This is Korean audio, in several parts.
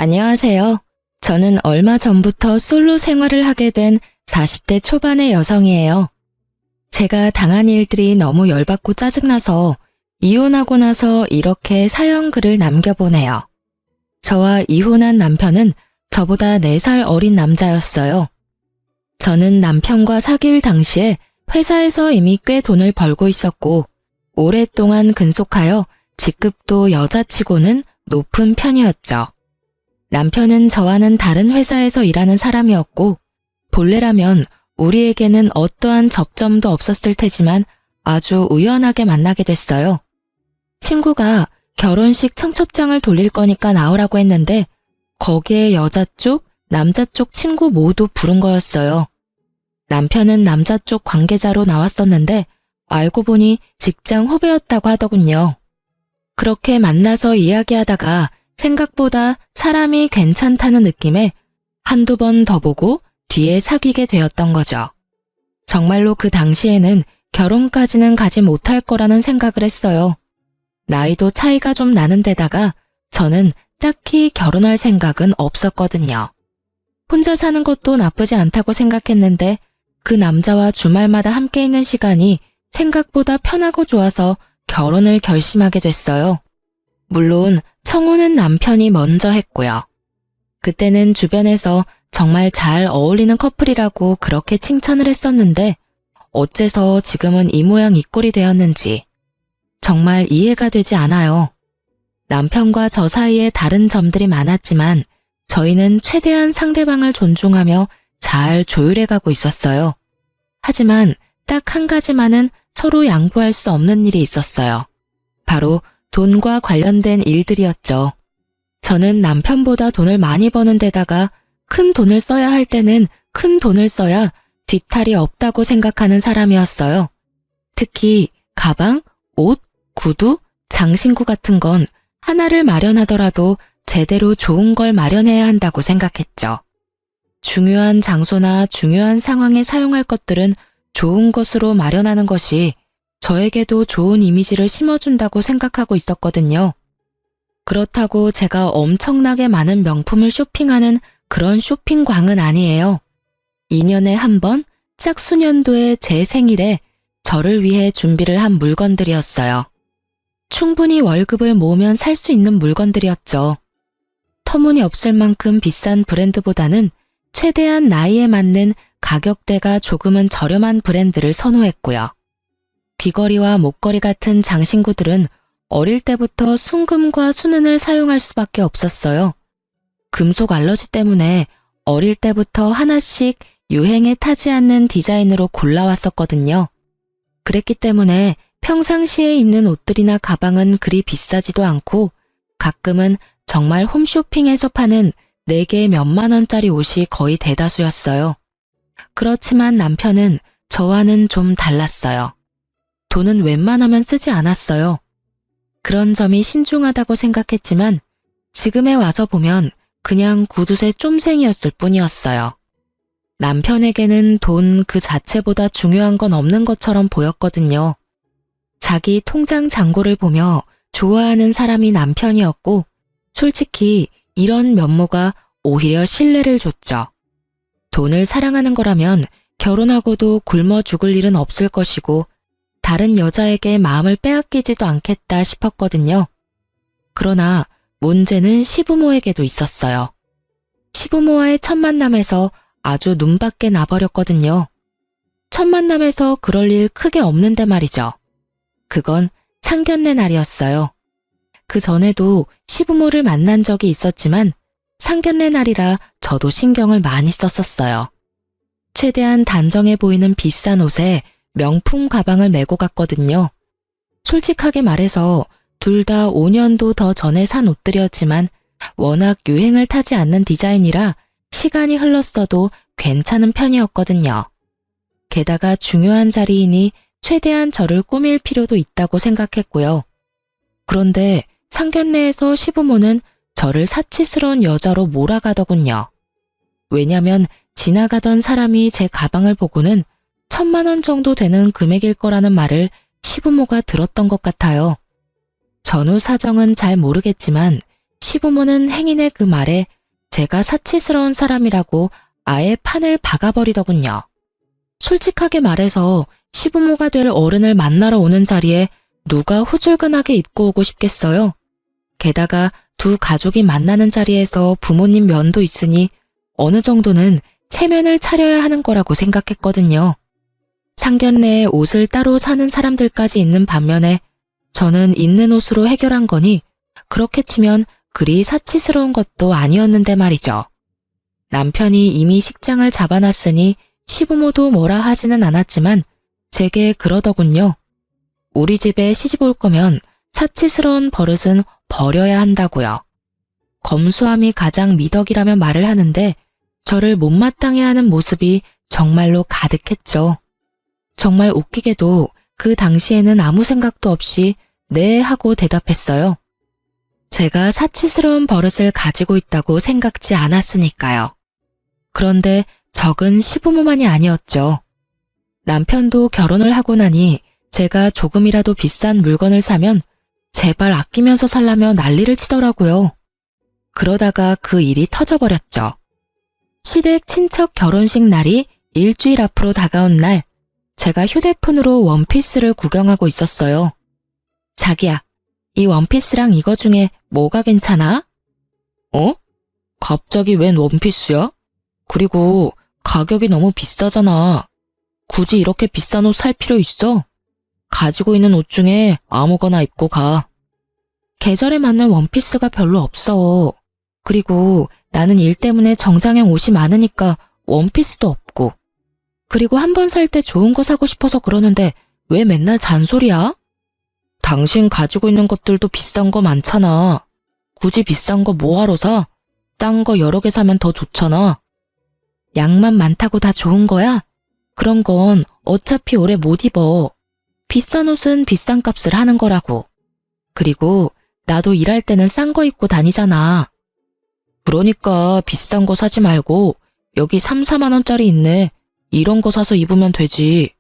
안녕하세요. 저는 얼마 전부터 솔로 생활을 하게 된 40대 초반의 여성이에요. 제가 당한 일들이 너무 열받고 짜증나서 이혼하고 나서 이렇게 사연글을 남겨보네요. 저와 이혼한 남편은 저보다 4살 어린 남자였어요. 저는 남편과 사귈 당시에 회사에서 이미 꽤 돈을 벌고 있었고 오랫동안 근속하여 직급도 여자치고는 높은 편이었죠. 남편은 저와는 다른 회사에서 일하는 사람이었고 본래라면 우리에게는 어떠한 접점도 없었을 테지만 아주 우연하게 만나게 됐어요. 친구가 결혼식 청첩장을 돌릴 거니까 나오라고 했는데 거기에 여자 쪽, 남자 쪽 친구 모두 부른 거였어요. 남편은 남자 쪽 관계자로 나왔었는데 알고 보니 직장 후배였다고 하더군요. 그렇게 만나서 이야기하다가 생각보다 사람이 괜찮다는 느낌에 한두 번 더 보고 뒤에 사귀게 되었던 거죠. 정말로 그 당시에는 결혼까지는 가지 못할 거라는 생각을 했어요. 나이도 차이가 좀 나는 데다가 저는 딱히 결혼할 생각은 없었거든요. 혼자 사는 것도 나쁘지 않다고 생각했는데 그 남자와 주말마다 함께 있는 시간이 생각보다 편하고 좋아서 결혼을 결심하게 됐어요. 물론 청혼은 남편이 먼저 했고요. 그때는 주변에서 정말 잘 어울리는 커플이라고 그렇게 칭찬을 했었는데 어째서 지금은 이 모양 이 꼴이 되었는지 정말 이해가 되지 않아요. 남편과 저 사이에 다른 점들이 많았지만 저희는 최대한 상대방을 존중하며 잘 조율해가고 있었어요. 하지만 딱 한 가지만은 서로 양보할 수 없는 일이 있었어요. 바로 돈과 관련된 일들이었죠. 저는 남편보다 돈을 많이 버는 데다가 큰 돈을 써야 할 때는 큰 돈을 써야 뒤탈이 없다고 생각하는 사람이었어요. 특히 가방, 옷, 구두, 장신구 같은 건 하나를 마련하더라도 제대로 좋은 걸 마련해야 한다고 생각했죠. 중요한 장소나 중요한 상황에 사용할 것들은 좋은 것으로 마련하는 것이 저에게도 좋은 이미지를 심어준다고 생각하고 있었거든요. 그렇다고 제가 엄청나게 많은 명품을 쇼핑하는 그런 쇼핑광은 아니에요. 2년에 한 번 짝수년도에 제 생일에 저를 위해 준비를 한 물건들이었어요. 충분히 월급을 모으면 살 수 있는 물건들이었죠. 터무니없을 만큼 비싼 브랜드보다는 최대한 나이에 맞는 가격대가 조금은 저렴한 브랜드를 선호했고요. 귀걸이와 목걸이 같은 장신구들은 어릴 때부터 순금과 순은을 사용할 수밖에 없었어요. 금속 알러지 때문에 어릴 때부터 하나씩 유행에 타지 않는 디자인으로 골라왔었거든요. 그랬기 때문에 평상시에 입는 옷들이나 가방은 그리 비싸지도 않고 가끔은 정말 홈쇼핑에서 파는 4개 몇만 원짜리 옷이 거의 대다수였어요. 그렇지만 남편은 저와는 좀 달랐어요. 돈은 웬만하면 쓰지 않았어요. 그런 점이 신중하다고 생각했지만 지금에 와서 보면 그냥 구두쇠 쫌생이었을 뿐이었어요. 남편에게는 돈 그 자체보다 중요한 건 없는 것처럼 보였거든요. 자기 통장 잔고를 보며 좋아하는 사람이 남편이었고 솔직히 이런 면모가 오히려 신뢰를 줬죠. 돈을 사랑하는 거라면 결혼하고도 굶어 죽을 일은 없을 것이고 다른 여자에게 마음을 빼앗기지도 않겠다 싶었거든요. 그러나 문제는 시부모에게도 있었어요. 시부모와의 첫 만남에서 아주 눈밖에 나버렸거든요. 첫 만남에서 그럴 일 크게 없는데 말이죠. 그건 상견례 날이었어요. 그 전에도 시부모를 만난 적이 있었지만 상견례 날이라 저도 신경을 많이 썼었어요. 최대한 단정해 보이는 비싼 옷에 명품 가방을 메고 갔거든요. 솔직하게 말해서 둘 다 5년도 더 전에 산 옷들이었지만 워낙 유행을 타지 않는 디자인이라 시간이 흘렀어도 괜찮은 편이었거든요. 게다가 중요한 자리이니 최대한 저를 꾸밀 필요도 있다고 생각했고요. 그런데 상견례에서 시부모는 저를 사치스러운 여자로 몰아가더군요. 왜냐면 지나가던 사람이 제 가방을 보고는 1,000만 원 정도 되는 금액일 거라는 말을 시부모가 들었던 것 같아요. 전후 사정은 잘 모르겠지만 시부모는 행인의 그 말에 제가 사치스러운 사람이라고 아예 판을 박아버리더군요. 솔직하게 말해서 시부모가 될 어른을 만나러 오는 자리에 누가 후줄근하게 입고 오고 싶겠어요? 게다가 두 가족이 만나는 자리에서 부모님 면도 있으니 어느 정도는 체면을 차려야 하는 거라고 생각했거든요. 상견례에 옷을 따로 사는 사람들까지 있는 반면에 저는 있는 옷으로 해결한 거니 그렇게 치면 그리 사치스러운 것도 아니었는데 말이죠. 남편이 이미 식장을 잡아놨으니 시부모도 뭐라 하지는 않았지만 제게 그러더군요. 우리 집에 시집 올 거면 사치스러운 버릇은 버려야 한다고요. 검소함이 가장 미덕이라며 말을 하는데 저를 못마땅해 하는 모습이 정말로 가득했죠. 정말 웃기게도 그 당시에는 아무 생각도 없이 네 하고 대답했어요. 제가 사치스러운 버릇을 가지고 있다고 생각지 않았으니까요. 그런데 적은 시부모만이 아니었죠. 남편도 결혼을 하고 나니 제가 조금이라도 비싼 물건을 사면 제발 아끼면서 살라며 난리를 치더라고요. 그러다가 그 일이 터져버렸죠. 시댁 친척 결혼식 날이 일주일 앞으로 다가온 날, 제가 휴대폰으로 원피스를 구경하고 있었어요. 자기야, 이 원피스랑 이거 중에 뭐가 괜찮아? 어? 갑자기 웬 원피스야? 그리고 가격이 너무 비싸잖아. 굳이 이렇게 비싼 옷 살 필요 있어? 가지고 있는 옷 중에 아무거나 입고 가. 계절에 맞는 원피스가 별로 없어. 그리고 나는 일 때문에 정장형 옷이 많으니까 원피스도 없고. 그리고 한 번 살 때 좋은 거 사고 싶어서 그러는데 왜 맨날 잔소리야? 당신 가지고 있는 것들도 비싼 거 많잖아. 굳이 비싼 거 뭐하러 사? 싼 거 여러 개 사면 더 좋잖아. 양만 많다고 다 좋은 거야? 그런 건 어차피 오래 못 입어. 비싼 옷은 비싼 값을 하는 거라고. 그리고 나도 일할 때는 싼 거 입고 다니잖아. 그러니까 비싼 거 사지 말고 여기 3, 4만 원짜리 있네. 이런 거 사서 입으면 되지.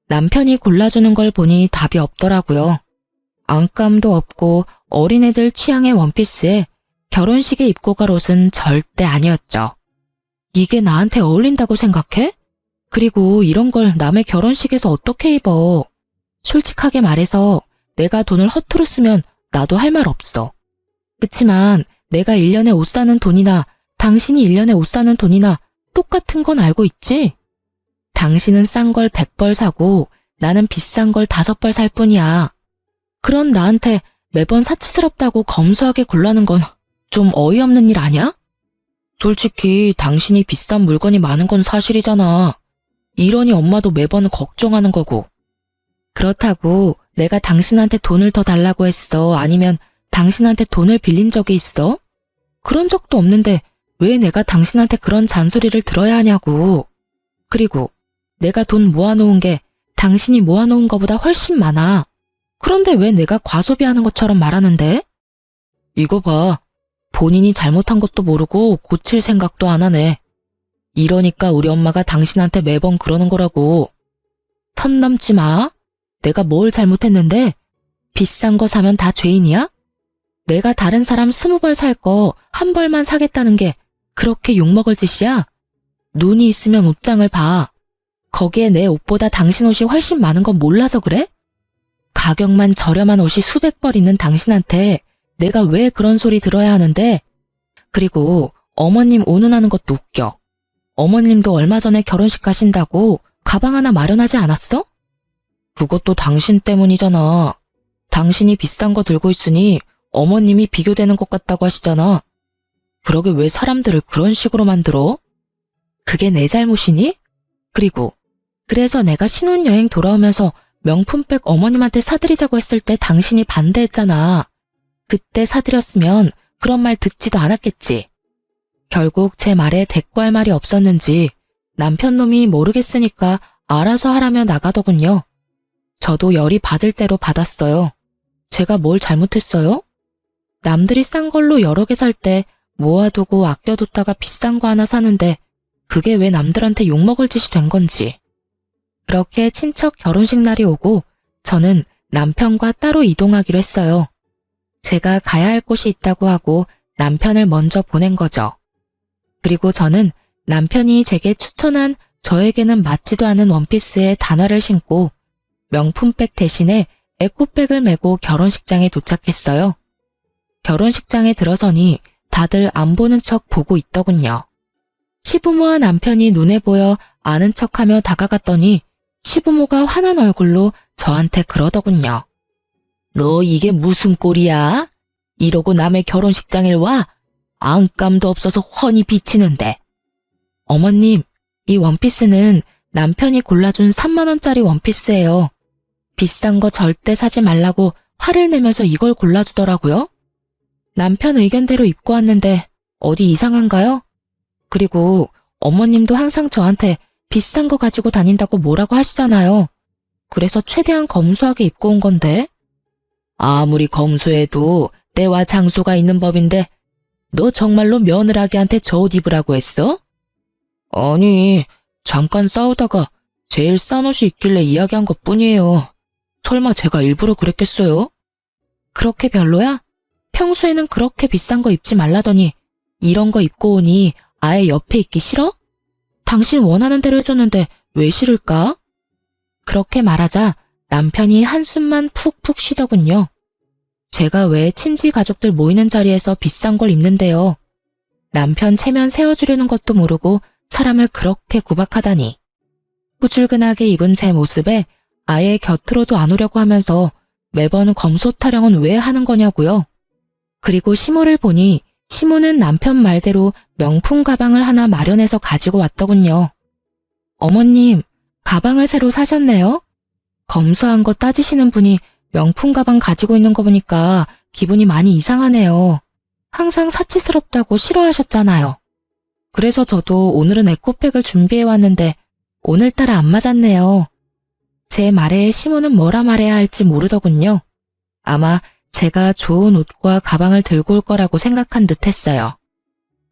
남편이 골라주는 걸 보니 답이 없더라고요. 안감도 없고 어린애들 취향의 원피스에 결혼식에 입고 갈 옷은 절대 아니었죠. 이게 나한테 어울린다고 생각해? 그리고 이런 걸 남의 결혼식에서 어떻게 입어? 솔직하게 말해서 내가 돈을 허투루 쓰면 나도 할 말 없어. 그치만 내가 1년에 옷 사는 돈이나 당신이 1년에 옷 사는 돈이나 똑같은 건 알고 있지? 당신은 싼 걸 100벌 사고 나는 비싼 걸 5벌 살 뿐이야. 그런 나한테 매번 사치스럽다고 검소하게 굴라는 건 좀 어이없는 일 아냐? 솔직히 당신이 비싼 물건이 많은 건 사실이잖아. 이러니 엄마도 매번 걱정하는 거고. 그렇다고 내가 당신한테 돈을 더 달라고 했어? 아니면 당신한테 돈을 빌린 적이 있어? 그런 적도 없는데 왜 내가 당신한테 그런 잔소리를 들어야 하냐고. 그리고 내가 돈 모아놓은 게 당신이 모아놓은 거보다 훨씬 많아. 그런데 왜 내가 과소비하는 것처럼 말하는데? 이거 봐. 본인이 잘못한 것도 모르고 고칠 생각도 안 하네. 이러니까 우리 엄마가 당신한테 매번 그러는 거라고. 선 넘지 마. 내가 뭘 잘못했는데? 비싼 거 사면 다 죄인이야? 내가 다른 사람 20벌 살 거 한 벌만 사겠다는 게 그렇게 욕먹을 짓이야? 눈이 있으면 옷장을 봐. 거기에 내 옷보다 당신 옷이 훨씬 많은 건 몰라서 그래? 가격만 저렴한 옷이 수백 벌 있는 당신한테 내가 왜 그런 소리 들어야 하는데? 그리고 어머님 운운하는 것도 웃겨. 어머님도 얼마 전에 결혼식 가신다고 가방 하나 마련하지 않았어? 그것도 당신 때문이잖아. 당신이 비싼 거 들고 있으니 어머님이 비교되는 것 같다고 하시잖아. 그러게 왜 사람들을 그런 식으로 만들어? 그게 내 잘못이니? 그리고 그래서 내가 신혼여행 돌아오면서 명품백 어머님한테 사드리자고 했을 때 당신이 반대했잖아. 그때 사드렸으면 그런 말 듣지도 않았겠지. 결국 제 말에 대꾸할 말이 없었는지 남편 놈이 모르겠으니까 알아서 하라며 나가더군요. 저도 열이 받을 대로 받았어요. 제가 뭘 잘못했어요? 남들이 싼 걸로 여러 개 살 때 모아두고 아껴뒀다가 비싼 거 하나 사는데 그게 왜 남들한테 욕먹을 짓이 된 건지. 그렇게 친척 결혼식 날이 오고 저는 남편과 따로 이동하기로 했어요. 제가 가야 할 곳이 있다고 하고 남편을 먼저 보낸 거죠. 그리고 저는 남편이 제게 추천한 저에게는 맞지도 않은 원피스에 단화를 신고 명품백 대신에 에코백을 메고 결혼식장에 도착했어요. 결혼식장에 들어서니 다들 안 보는 척 보고 있더군요. 시부모와 남편이 눈에 보여 아는 척하며 다가갔더니 시부모가 화난 얼굴로 저한테 그러더군요. 너 이게 무슨 꼴이야? 이러고 남의 결혼식장에 와? 안감도 없어서 훤히 비치는데. 어머님, 이 원피스는 남편이 골라준 3만 원짜리 원피스예요. 비싼 거 절대 사지 말라고 화를 내면서 이걸 골라주더라고요. 남편 의견대로 입고 왔는데 어디 이상한가요? 그리고 어머님도 항상 저한테 비싼 거 가지고 다닌다고 뭐라고 하시잖아요. 그래서 최대한 검소하게 입고 온 건데. 아무리 검소해도 때와 장소가 있는 법인데 너 정말로 며느라기한테 저 옷 입으라고 했어? 아니, 잠깐 싸우다가 제일 싼 옷이 있길래 이야기한 것뿐이에요. 설마 제가 일부러 그랬겠어요? 그렇게 별로야? 평소에는 그렇게 비싼 거 입지 말라더니 이런 거 입고 오니 아예 옆에 있기 싫어? 당신 원하는 대로 해줬는데 왜 싫을까? 그렇게 말하자 남편이 한숨만 푹푹 쉬더군요. 제가 왜 친지 가족들 모이는 자리에서 비싼 걸 입는데요. 남편 체면 세워주려는 것도 모르고 사람을 그렇게 구박하다니. 후줄근하게 입은 제 모습에 아예 곁으로도 안 오려고 하면서 매번 검소 타령은 왜 하는 거냐고요. 그리고 시모를 보니 시모는 남편 말대로 명품 가방을 하나 마련해서 가지고 왔더군요. 어머님, 가방을 새로 사셨네요? 검소한 거 따지시는 분이 명품 가방 가지고 있는 거 보니까 기분이 많이 이상하네요. 항상 사치스럽다고 싫어하셨잖아요. 그래서 저도 오늘은 에코백을 준비해 왔는데 오늘따라 안 맞았네요. 제 말에 시모는 뭐라 말해야 할지 모르더군요. 아마 제가 좋은 옷과 가방을 들고 올 거라고 생각한 듯 했어요.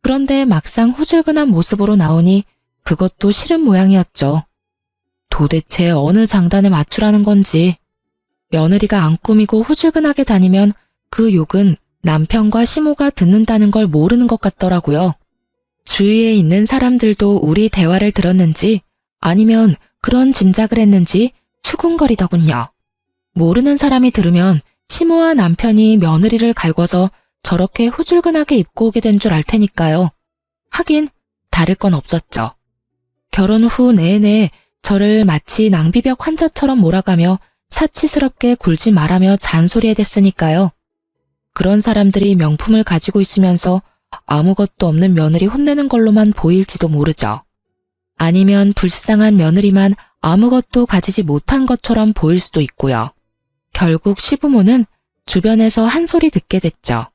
그런데 막상 후줄근한 모습으로 나오니 그것도 싫은 모양이었죠. 도대체 어느 장단에 맞추라는 건지. 며느리가 안 꾸미고 후줄근하게 다니면 그 욕은 남편과 시모가 듣는다는 걸 모르는 것 같더라고요. 주위에 있는 사람들도 우리 대화를 들었는지 아니면 그런 짐작을 했는지 수군거리더군요. 모르는 사람이 들으면 시모와 남편이 며느리를 갈궈서 저렇게 후줄근하게 입고 오게 된 줄 알 테니까요. 하긴 다를 건 없었죠. 결혼 후 내내 저를 마치 낭비벽 환자처럼 몰아가며 사치스럽게 굴지 말라며 잔소리해댔으니까요. 그런 사람들이 명품을 가지고 있으면서 아무것도 없는 며느리 혼내는 걸로만 보일지도 모르죠. 아니면 불쌍한 며느리만 아무것도 가지지 못한 것처럼 보일 수도 있고요. 결국 시부모는 주변에서 한 소리 듣게 됐죠.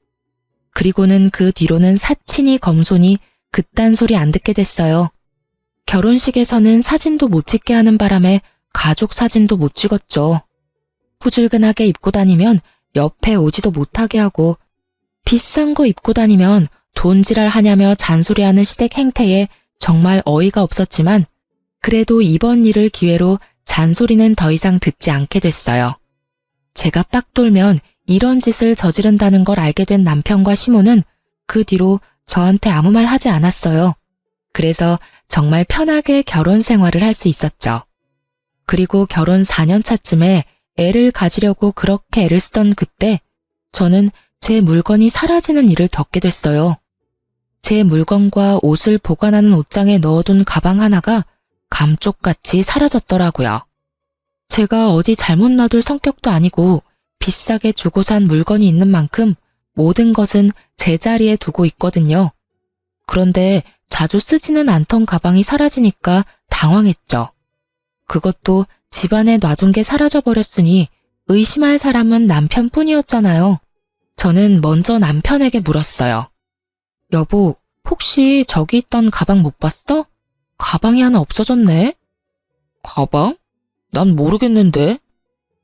그리고는 그 뒤로는 사치니 검소니 그딴 소리 안 듣게 됐어요. 결혼식에서는 사진도 못 찍게 하는 바람에 가족 사진도 못 찍었죠. 후줄근하게 입고 다니면 옆에 오지도 못하게 하고 비싼 거 입고 다니면 돈지랄 하냐며 잔소리하는 시댁 행태에 정말 어이가 없었지만 그래도 이번 일을 기회로 잔소리는 더 이상 듣지 않게 됐어요. 제가 빡 돌면 이런 짓을 저지른다는 걸 알게 된 남편과 시모는 그 뒤로 저한테 아무 말 하지 않았어요. 그래서 정말 편하게 결혼 생활을 할 수 있었죠. 그리고 결혼 4년 차쯤에 애를 가지려고 그렇게 애를 쓰던 그때 저는 제 물건이 사라지는 일을 겪게 됐어요. 제 물건과 옷을 보관하는 옷장에 넣어둔 가방 하나가 감쪽같이 사라졌더라고요. 제가 어디 잘못 놔둘 성격도 아니고 비싸게 주고 산 물건이 있는 만큼 모든 것은 제자리에 두고 있거든요. 그런데 자주 쓰지는 않던 가방이 사라지니까 당황했죠. 그것도 집안에 놔둔 게 사라져버렸으니 의심할 사람은 남편뿐이었잖아요. 저는 먼저 남편에게 물었어요. 여보, 혹시 저기 있던 가방 못 봤어? 가방이 하나 없어졌네. 가방? 난 모르겠는데.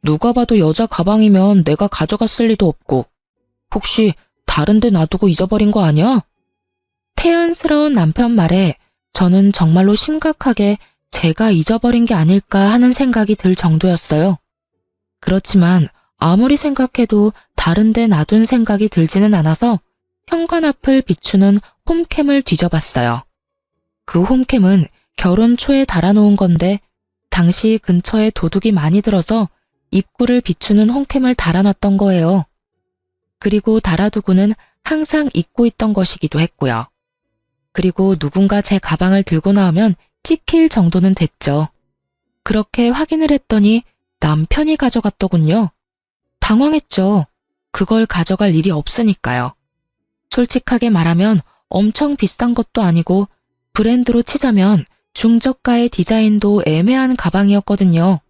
누가 봐도 여자 가방이면 내가 가져갔을 리도 없고. 혹시 다른 데 놔두고 잊어버린 거 아니야? 태연스러운 남편 말에 저는 정말로 심각하게 제가 잊어버린 게 아닐까 하는 생각이 들 정도였어요. 그렇지만 아무리 생각해도 다른 데 놔둔 생각이 들지는 않아서 현관 앞을 비추는 홈캠을 뒤져봤어요. 그 홈캠은 결혼 초에 달아놓은 건데 당시 근처에 도둑이 많이 들어서 입구를 비추는 홈캠을 달아놨던 거예요. 그리고 달아두고는 항상 잊고 있던 것이기도 했고요. 그리고 누군가 제 가방을 들고 나오면 찍힐 정도는 됐죠. 그렇게 확인을 했더니 남편이 가져갔더군요. 당황했죠. 그걸 가져갈 일이 없으니까요. 솔직하게 말하면 엄청 비싼 것도 아니고 브랜드로 치자면 중저가의 디자인도 애매한 가방이었거든요.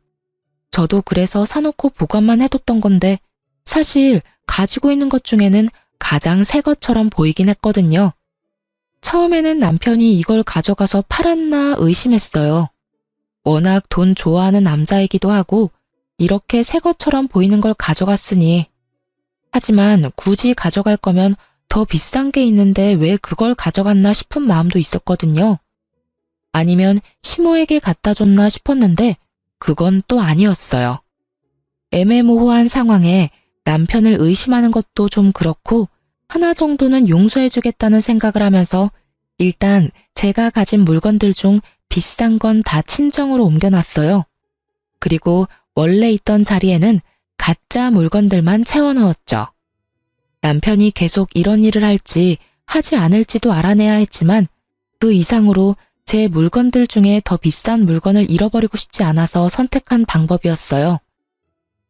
저도 그래서 사놓고 보관만 해뒀던 건데 사실 가지고 있는 것 중에는 가장 새 것처럼 보이긴 했거든요. 처음에는 남편이 이걸 가져가서 팔았나 의심했어요. 워낙 돈 좋아하는 남자이기도 하고 이렇게 새 것처럼 보이는 걸 가져갔으니. 하지만 굳이 가져갈 거면 더 비싼 게 있는데 왜 그걸 가져갔나 싶은 마음도 있었거든요. 아니면 시모에게 갖다 줬나 싶었는데 그건 또 아니었어요. 애매모호한 상황에 남편을 의심하는 것도 좀 그렇고 하나 정도는 용서해주겠다는 생각을 하면서 일단 제가 가진 물건들 중 비싼 건 다 친정으로 옮겨놨어요. 그리고 원래 있던 자리에는 가짜 물건들만 채워넣었죠. 남편이 계속 이런 일을 할지 하지 않을지도 알아내야 했지만 그 이상으로 제 물건들 중에 더 비싼 물건을 잃어버리고 싶지 않아서 선택한 방법이었어요.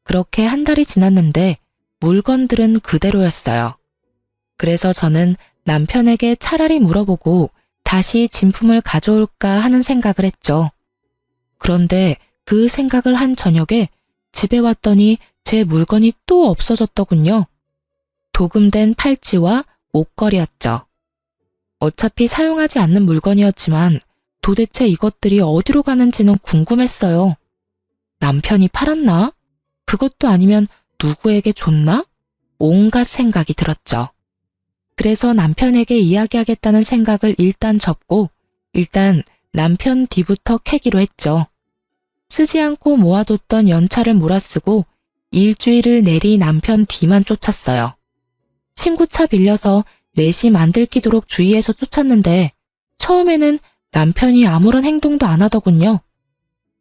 그렇게 한 달이 지났는데 물건들은 그대로였어요. 그래서 저는 남편에게 차라리 물어보고 다시 진품을 가져올까 하는 생각을 했죠. 그런데 그 생각을 한 저녁에 집에 왔더니 제 물건이 또 없어졌더군요. 도금된 팔찌와 목걸이였죠. 어차피 사용하지 않는 물건이었지만 도대체 이것들이 어디로 가는지는 궁금했어요. 남편이 팔았나? 그것도 아니면 누구에게 줬나? 온갖 생각이 들었죠. 그래서 남편에게 이야기하겠다는 생각을 일단 접고 일단 남편 뒤부터 캐기로 했죠. 쓰지 않고 모아뒀던 연차를 몰아쓰고 일주일을 내리 남편 뒤만 쫓았어요. 친구 차 빌려서 넷이 만들기도록 주위에서 쫓았는데 처음에는 남편이 아무런 행동도 안 하더군요.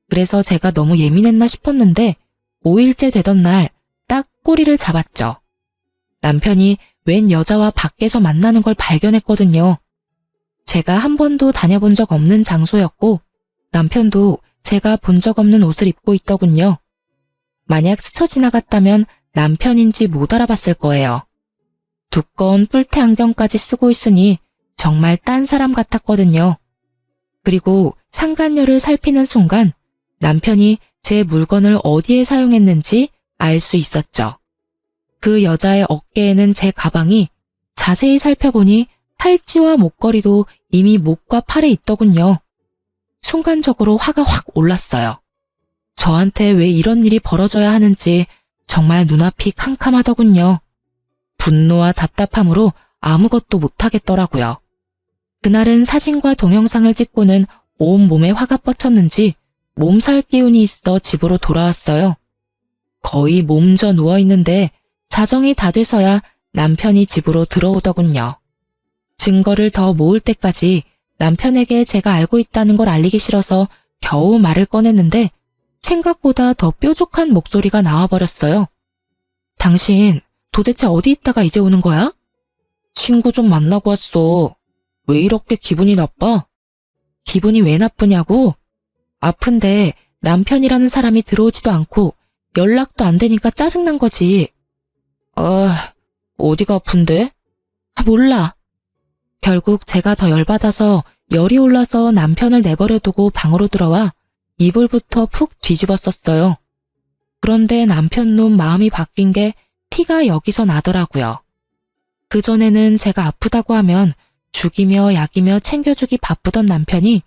그래서 제가 너무 예민했나 싶었는데 5일째 되던 날 딱 꼬리를 잡았죠. 남편이 웬 여자와 밖에서 만나는 걸 발견했거든요. 제가 한 번도 다녀본 적 없는 장소였고 남편도 제가 본 적 없는 옷을 입고 있더군요. 만약 스쳐 지나갔다면 남편인지 못 알아봤을 거예요. 두꺼운 뿔테 안경까지 쓰고 있으니 정말 딴 사람 같았거든요. 그리고 상간녀를 살피는 순간 남편이 제 물건을 어디에 사용했는지 알 수 있었죠. 그 여자의 어깨에는 제 가방이 자세히 살펴보니 팔찌와 목걸이도 이미 목과 팔에 있더군요. 순간적으로 화가 확 올랐어요. 저한테 왜 이런 일이 벌어져야 하는지 정말 눈앞이 캄캄하더군요. 분노와 답답함으로 아무것도 못하겠더라고요. 그날은 사진과 동영상을 찍고는 온몸에 화가 뻗쳤는지 몸살 기운이 있어 집으로 돌아왔어요. 거의 몸져 누워있는데 자정이 다 돼서야 남편이 집으로 들어오더군요. 증거를 더 모을 때까지 남편에게 제가 알고 있다는 걸 알리기 싫어서 겨우 말을 꺼냈는데 생각보다 더 뾰족한 목소리가 나와버렸어요. 당신 도대체 어디 있다가 이제 오는 거야? 친구 좀 만나고 왔어. 왜 이렇게 기분이 나빠? 기분이 왜 나쁘냐고? 아픈데 남편이라는 사람이 들어오지도 않고 연락도 안 되니까 짜증난 거지. 어디가 아픈데? 몰라. 결국 제가 더 열받아서 열이 올라서 남편을 내버려두고 방으로 들어와 이불부터 푹 뒤집었었어요. 그런데 남편 놈 마음이 바뀐 게 티가 여기서 나더라고요. 그전에는 제가 아프다고 하면 죽이며 약이며 챙겨주기 바쁘던 남편이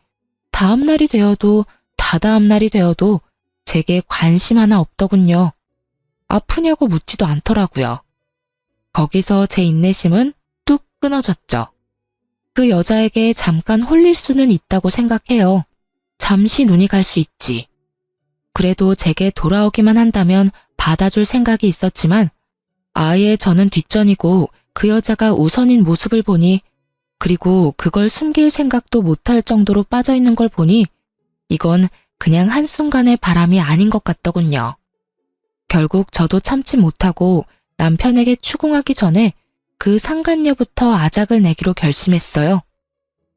다음날이 되어도 다다음날이 되어도 제게 관심 하나 없더군요. 아프냐고 묻지도 않더라고요. 거기서 제 인내심은 뚝 끊어졌죠. 그 여자에게 잠깐 홀릴 수는 있다고 생각해요. 잠시 눈이 갈 수 있지. 그래도 제게 돌아오기만 한다면 받아줄 생각이 있었지만 아예 저는 뒷전이고 그 여자가 우선인 모습을 보니 그리고 그걸 숨길 생각도 못할 정도로 빠져있는 걸 보니 이건 그냥 한순간의 바람이 아닌 것 같더군요. 결국 저도 참지 못하고 남편에게 추궁하기 전에 그 상간녀부터 아작을 내기로 결심했어요.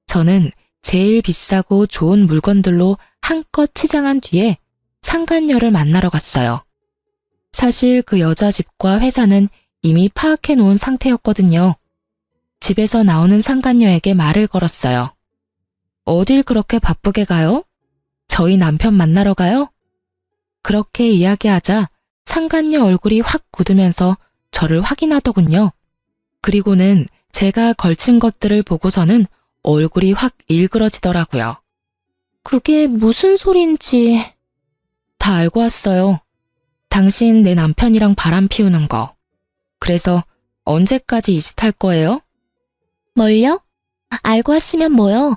저는 제일 비싸고 좋은 물건들로 한껏 치장한 뒤에 상간녀를 만나러 갔어요. 사실 그 여자 집과 회사는 이미 파악해 놓은 상태였거든요. 집에서 나오는 상간녀에게 말을 걸었어요. 어딜 그렇게 바쁘게 가요? 저희 남편 만나러 가요? 그렇게 이야기하자 상간녀 얼굴이 확 굳으면서 저를 확인하더군요. 그리고는 제가 걸친 것들을 보고서는 얼굴이 확 일그러지더라고요. 그게 무슨 소린지... 다 알고 왔어요. 당신 내 남편이랑 바람 피우는 거. 그래서 언제까지 이 짓 할 거예요? 뭘요? 알고 왔으면 뭐요?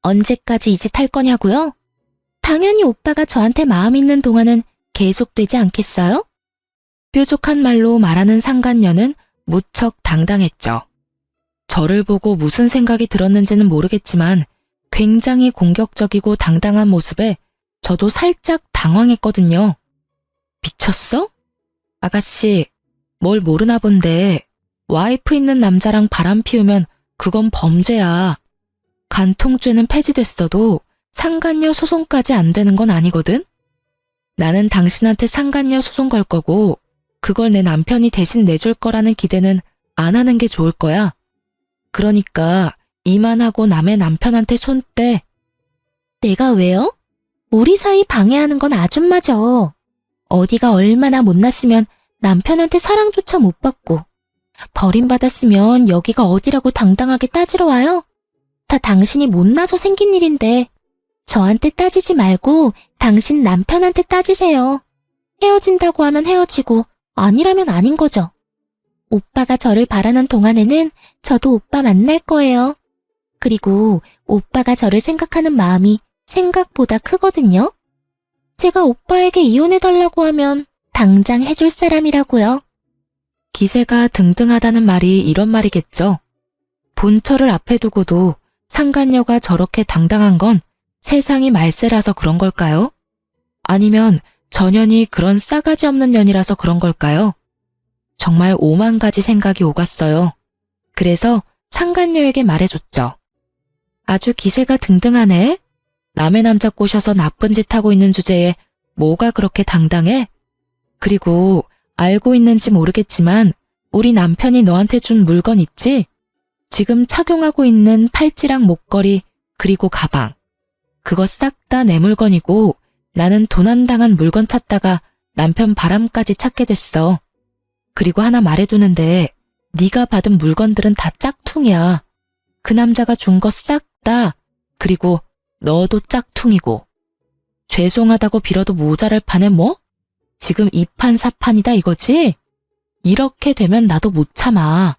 언제까지 이 짓 할 거냐고요? 당연히 오빠가 저한테 마음 있는 동안은 계속되지 않겠어요? 뾰족한 말로 말하는 상간녀는 무척 당당했죠. 저를 보고 무슨 생각이 들었는지는 모르겠지만 굉장히 공격적이고 당당한 모습에 저도 살짝 당황했거든요. 미쳤어? 아가씨, 뭘 모르나 본데 와이프 있는 남자랑 바람 피우면 그건 범죄야. 간통죄는 폐지됐어도 상간녀 소송까지 안 되는 건 아니거든? 나는 당신한테 상간녀 소송 걸 거고 그걸 내 남편이 대신 내줄 거라는 기대는 안 하는 게 좋을 거야. 그러니까 이만하고 남의 남편한테 손 떼. 내가 왜요? 우리 사이 방해하는 건 아줌마죠. 어디가 얼마나 못났으면 남편한테 사랑조차 못 받고 버림받았으면 여기가 어디라고 당당하게 따지러 와요? 다 당신이 못나서 생긴 일인데 저한테 따지지 말고 당신 남편한테 따지세요. 헤어진다고 하면 헤어지고 아니라면 아닌 거죠. 오빠가 저를 바라는 동안에는 저도 오빠 만날 거예요. 그리고 오빠가 저를 생각하는 마음이 생각보다 크거든요. 제가 오빠에게 이혼해달라고 하면 당장 해줄 사람이라고요. 기세가 등등하다는 말이 이런 말이겠죠. 본처를 앞에 두고도 상간녀가 저렇게 당당한 건 세상이 말세라서 그런 걸까요? 아니면 전현이 그런 싸가지 없는 년이라서 그런 걸까요? 정말 오만 가지 생각이 오갔어요. 그래서 상간녀에게 말해줬죠. 아주 기세가 등등하네. 남의 남자 꼬셔서 나쁜 짓 하고 있는 주제에 뭐가 그렇게 당당해? 그리고 알고 있는지 모르겠지만 우리 남편이 너한테 준 물건 있지? 지금 착용하고 있는 팔찌랑 목걸이 그리고 가방. 그거 싹 다 내 물건이고 나는 도난당한 물건 찾다가 남편 바람까지 찾게 됐어. 그리고 하나 말해두는데 네가 받은 물건들은 다 짝퉁이야. 그 남자가 준 거 싹 다 그리고 너도 짝퉁이고. 죄송하다고 빌어도 모자랄 판에 뭐? 지금 이판사판이다 이거지? 이렇게 되면 나도 못 참아.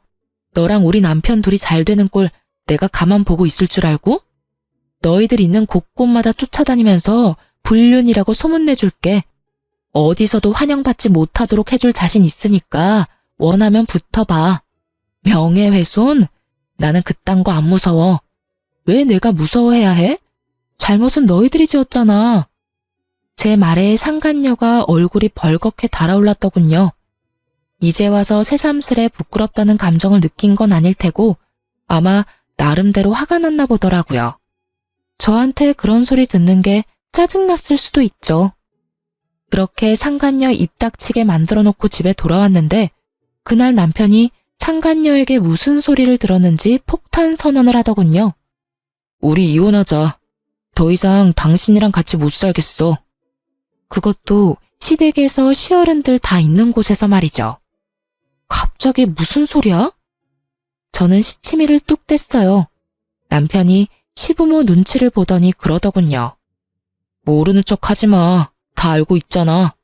너랑 우리 남편 둘이 잘 되는 꼴 내가 가만 보고 있을 줄 알고? 너희들 있는 곳곳마다 쫓아다니면서 불륜이라고 소문내줄게. 어디서도 환영받지 못하도록 해줄 자신 있으니까 원하면 붙어봐. 명예훼손? 나는 그딴 거 안 무서워. 왜 내가 무서워해야 해? 잘못은 너희들이 지었잖아. 제 말에 상간녀가 얼굴이 벌겋게 달아올랐더군요. 이제 와서 새삼스레 부끄럽다는 감정을 느낀 건 아닐 테고 아마 나름대로 화가 났나 보더라고요. 저한테 그런 소리 듣는 게 짜증났을 수도 있죠. 그렇게 상간녀 입 닥치게 만들어 놓고 집에 돌아왔는데 그날 남편이 상간녀에게 무슨 소리를 들었는지 폭탄 선언을 하더군요. 우리 이혼하자. 더 이상 당신이랑 같이 못 살겠어. 그것도 시댁에서 시어른들 다 있는 곳에서 말이죠. 갑자기 무슨 소리야? 저는 시치미를 뚝 뗐어요. 남편이 시부모 눈치를 보더니 그러더군요. 모르는 척 하지 마. 다 알고 있잖아.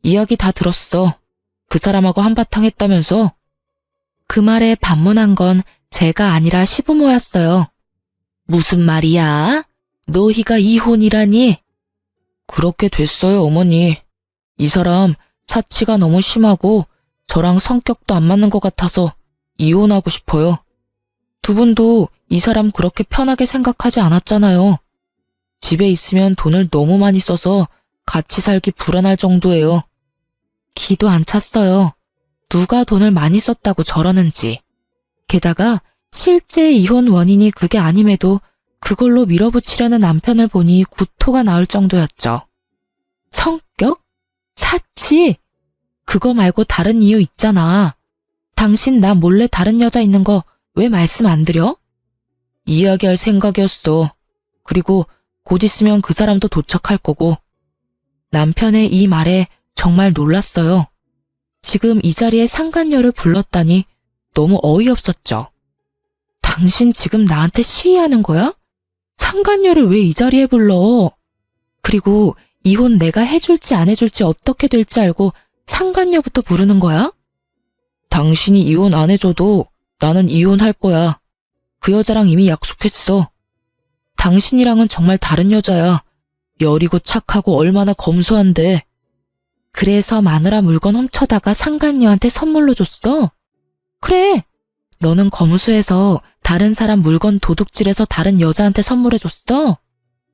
이야기 다 들었어. 그 사람하고 한바탕 했다면서? 그 말에 반문한 건 제가 아니라 시부모였어요. 무슨 말이야? 너희가 이혼이라니? 그렇게 됐어요, 어머니. 이 사람 사치가 너무 심하고 저랑 성격도 안 맞는 것 같아서 이혼하고 싶어요. 두 분도 이 사람 그렇게 편하게 생각하지 않았잖아요. 집에 있으면 돈을 너무 많이 써서 같이 살기 불안할 정도예요. 기도 안 찼어요. 누가 돈을 많이 썼다고 저러는지. 게다가 실제 이혼 원인이 그게 아님에도 그걸로 밀어붙이려는 남편을 보니 구토가 나올 정도였죠. 성격? 사치? 그거 말고 다른 이유 있잖아. 당신 나 몰래 다른 여자 있는 거 왜 말씀 안 드려? 이야기할 생각이었어. 그리고 곧 있으면 그 사람도 도착할 거고. 남편의 이 말에 정말 놀랐어요. 지금 이 자리에 상간녀를 불렀다니 너무 어이없었죠. 당신 지금 나한테 시위하는 거야? 상간녀를 왜 이 자리에 불러? 그리고 이혼 내가 해줄지 안 해줄지 어떻게 될지 알고 상간녀부터 부르는 거야? 당신이 이혼 안 해줘도 나는 이혼할 거야. 그 여자랑 이미 약속했어. 당신이랑은 정말 다른 여자야. 여리고 착하고 얼마나 검소한데. 그래서 마누라 물건 훔쳐다가 상간녀한테 선물로 줬어? 그래. 너는 검소해서 다른 사람 물건 도둑질해서 다른 여자한테 선물해줬어?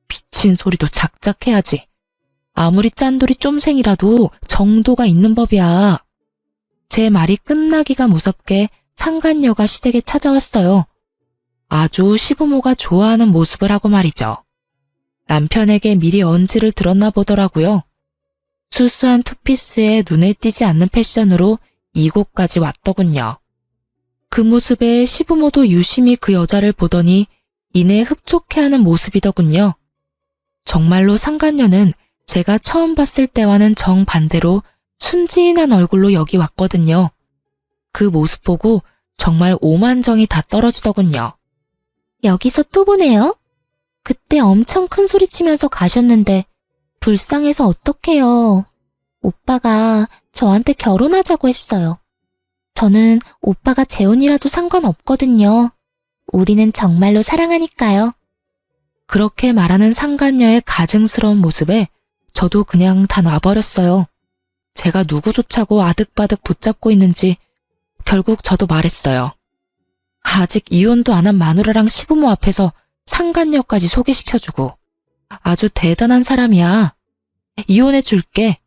미친 소리도 작작 해야지. 아무리 짠돌이 쫌생이라도 정도가 있는 법이야. 제 말이 끝나기가 무섭게 상간녀가 시댁에 찾아왔어요. 아주 시부모가 좋아하는 모습을 하고 말이죠. 남편에게 미리 언지를 들었나 보더라고요. 수수한 투피스에 눈에 띄지 않는 패션으로 이곳까지 왔더군요. 그 모습에 시부모도 유심히 그 여자를 보더니 이내 흡족해하는 모습이더군요. 정말로 상간녀는 제가 처음 봤을 때와는 정반대로 순진한 얼굴로 여기 왔거든요. 그 모습 보고 정말 오만정이 다 떨어지더군요. 여기서 또 보네요? 그때 엄청 큰 소리 치면서 가셨는데 불쌍해서 어떡해요. 오빠가 저한테 결혼하자고 했어요. 저는 오빠가 재혼이라도 상관없거든요. 우리는 정말로 사랑하니까요. 그렇게 말하는 상간녀의 가증스러운 모습에 저도 그냥 다 놔버렸어요. 제가 누구 좋자고 아득바득 붙잡고 있는지 결국 저도 말했어요. 아직 이혼도 안 한 마누라랑 시부모 앞에서 상간녀까지 소개시켜주고 아주 대단한 사람이야. 이혼해줄게.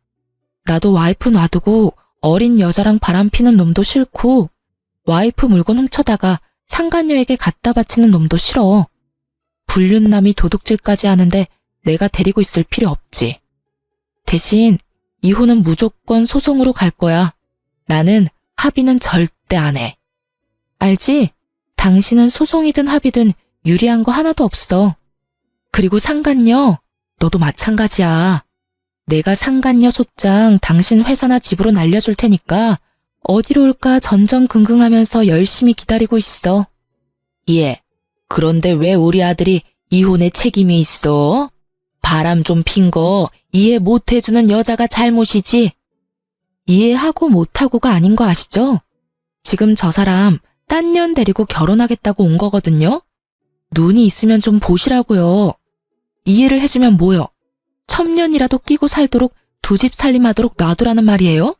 나도 와이프 놔두고 어린 여자랑 바람피는 놈도 싫고 와이프 물건 훔쳐다가 상간녀에게 갖다 바치는 놈도 싫어. 불륜남이 도둑질까지 하는데 내가 데리고 있을 필요 없지. 대신 이혼은 무조건 소송으로 갈 거야. 나는 합의는 절대 안 해. 알지? 당신은 소송이든 합의든 유리한 거 하나도 없어. 그리고 상간녀, 너도 마찬가지야. 내가 상간녀 소장 당신 회사나 집으로 날려줄 테니까 어디로 올까 전전긍긍하면서 열심히 기다리고 있어. 예, 그런데 왜 우리 아들이 이혼에 책임이 있어? 바람 좀 핀 거 이해 못 해주는 여자가 잘못이지. 이해하고 못하고가 아닌 거 아시죠? 지금 저 사람 딴 년 데리고 결혼하겠다고 온 거거든요. 눈이 있으면 좀 보시라고요. 이해를 해주면 뭐요? 천년이라도 끼고 살도록 두 집 살림하도록 놔두라는 말이에요?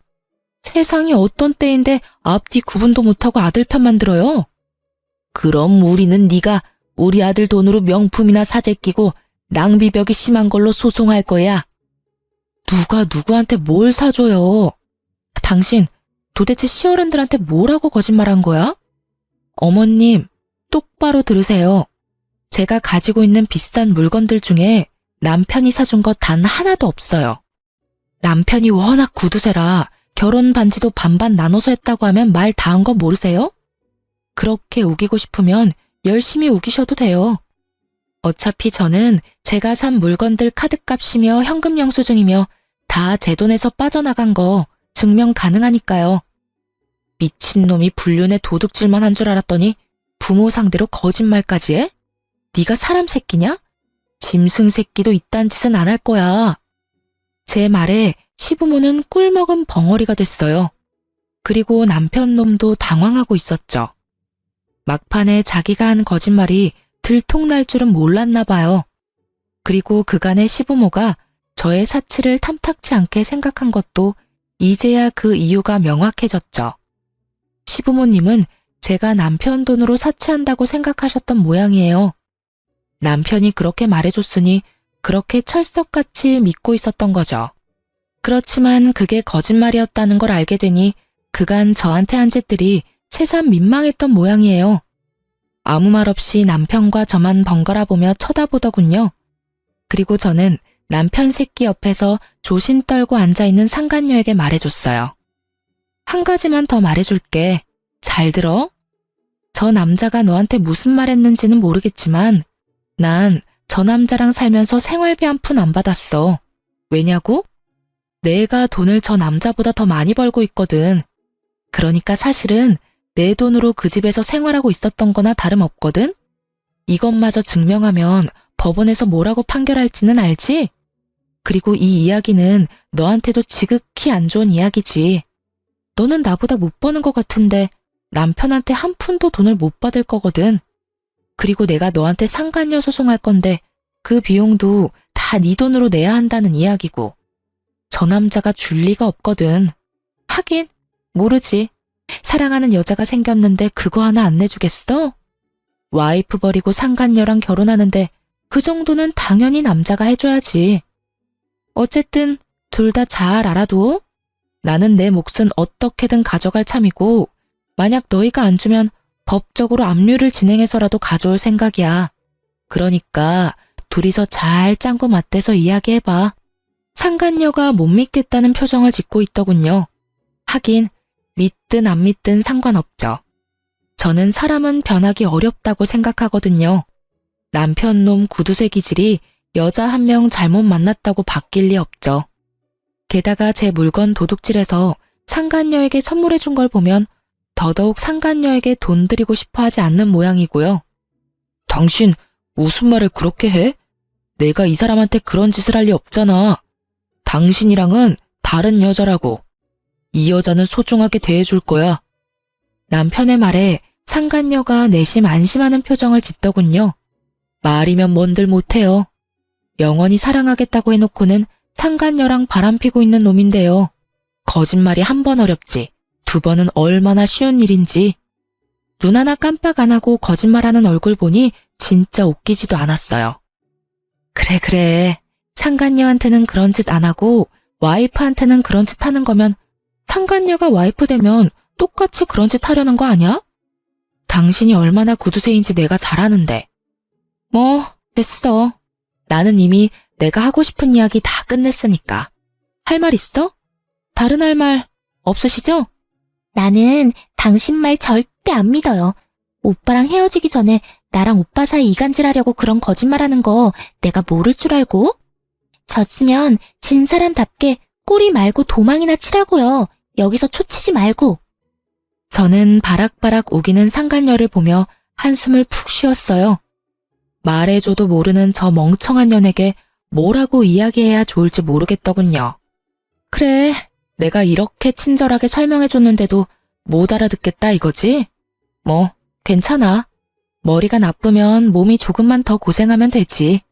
세상이 어떤 때인데 앞뒤 구분도 못하고 아들 편만 들어요? 그럼 우리는 네가 우리 아들 돈으로 명품이나 사재 끼고 낭비벽이 심한 걸로 소송할 거야. 누가 누구한테 뭘 사줘요? 당신 도대체 시어른들한테 뭐라고 거짓말한 거야? 어머님, 똑바로 들으세요. 제가 가지고 있는 비싼 물건들 중에 남편이 사준 거 단 하나도 없어요. 남편이 워낙 구두쇠라 결혼 반지도 반반 나눠서 했다고 하면 말 다 한 거 모르세요? 그렇게 우기고 싶으면 열심히 우기셔도 돼요. 어차피 저는 제가 산 물건들 카드값이며 현금 영수증이며 다 제 돈에서 빠져나간 거 증명 가능하니까요. 미친놈이 불륜에 도둑질만 한 줄 알았더니 부모 상대로 거짓말까지 해? 네가 사람 새끼냐? 짐승 새끼도 이딴 짓은 안 할 거야. 제 말에 시부모는 꿀먹은 벙어리가 됐어요. 그리고 남편 놈도 당황하고 있었죠. 막판에 자기가 한 거짓말이 들통날 줄은 몰랐나 봐요. 그리고 그간의 시부모가 저의 사치를 탐탁치 않게 생각한 것도 이제야 그 이유가 명확해졌죠. 시부모님은 제가 남편 돈으로 사치한다고 생각하셨던 모양이에요. 남편이 그렇게 말해줬으니 그렇게 철석같이 믿고 있었던 거죠. 그렇지만 그게 거짓말이었다는 걸 알게 되니 그간 저한테 한 짓들이 새삼 민망했던 모양이에요. 아무 말 없이 남편과 저만 번갈아 보며 쳐다보더군요. 그리고 저는 남편 새끼 옆에서 조신 떨고 앉아있는 상간녀에게 말해줬어요. 한 가지만 더 말해줄게. 잘 들어? 저 남자가 너한테 무슨 말 했는지는 모르겠지만 난 저 남자랑 살면서 생활비 한 푼 안 받았어. 왜냐고? 내가 돈을 저 남자보다 더 많이 벌고 있거든. 그러니까 사실은 내 돈으로 그 집에서 생활하고 있었던 거나 다름없거든? 이것마저 증명하면 법원에서 뭐라고 판결할지는 알지? 그리고 이 이야기는 너한테도 지극히 안 좋은 이야기지. 너는 나보다 못 버는 것 같은데 남편한테 한 푼도 돈을 못 받을 거거든. 그리고 내가 너한테 상간녀 소송할 건데 그 비용도 다 네 돈으로 내야 한다는 이야기고. 저 남자가 줄 리가 없거든. 하긴 모르지. 사랑하는 여자가 생겼는데 그거 하나 안 내주겠어? 와이프 버리고 상간녀랑 결혼하는데 그 정도는 당연히 남자가 해줘야지. 어쨌든 둘 다 잘 알아둬. 나는 내 몫은 어떻게든 가져갈 참이고 만약 너희가 안 주면 법적으로 압류를 진행해서라도 가져올 생각이야. 그러니까 둘이서 잘 짱구 맞대서 이야기해봐. 상간녀가 못 믿겠다는 표정을 짓고 있더군요. 하긴 믿든 안 믿든 상관없죠. 저는 사람은 변하기 어렵다고 생각하거든요. 남편 놈 구두쇠 기질이 여자 한 명 잘못 만났다고 바뀔 리 없죠. 게다가 제 물건 도둑질해서 상간녀에게 선물해 준 걸 보면 더더욱 상간녀에게 돈 드리고 싶어 하지 않는 모양이고요. 당신 무슨 말을 그렇게 해? 내가 이 사람한테 그런 짓을 할 리 없잖아. 당신이랑은 다른 여자라고. 이 여자는 소중하게 대해줄 거야. 남편의 말에 상간녀가 내심 안심하는 표정을 짓더군요. 말이면 뭔들 못해요. 영원히 사랑하겠다고 해놓고는 상간녀랑 바람피고 있는 놈인데요. 거짓말이 한 번 어렵지. 두 번은 얼마나 쉬운 일인지. 눈 하나 깜빡 안 하고 거짓말하는 얼굴 보니 진짜 웃기지도 않았어요. 그래. 상간녀한테는 그런 짓 안 하고 와이프한테는 그런 짓 하는 거면 상간녀가 와이프 되면 똑같이 그런 짓 하려는 거 아니야? 당신이 얼마나 구두쇠인지 내가 잘 아는데. 뭐 됐어. 나는 이미 내가 하고 싶은 이야기 다 끝냈으니까. 할 말 있어? 다른 할 말 없으시죠? 나는 당신 말 절대 안 믿어요. 오빠랑 헤어지기 전에 나랑 오빠 사이 이간질하려고 그런 거짓말하는 거 내가 모를 줄 알고? 졌으면 진 사람답게 꼬리 말고 도망이나 치라고요. 여기서 초치지 말고. 저는 바락바락 우기는 상간녀를 보며 한숨을 푹 쉬었어요. 말해줘도 모르는 저 멍청한 년에게 뭐라고 이야기해야 좋을지 모르겠더군요. 그래, 내가 이렇게 친절하게 설명해줬는데도 못 알아듣겠다 이거지? 뭐 괜찮아. 머리가 나쁘면 몸이 조금만 더 고생하면 되지.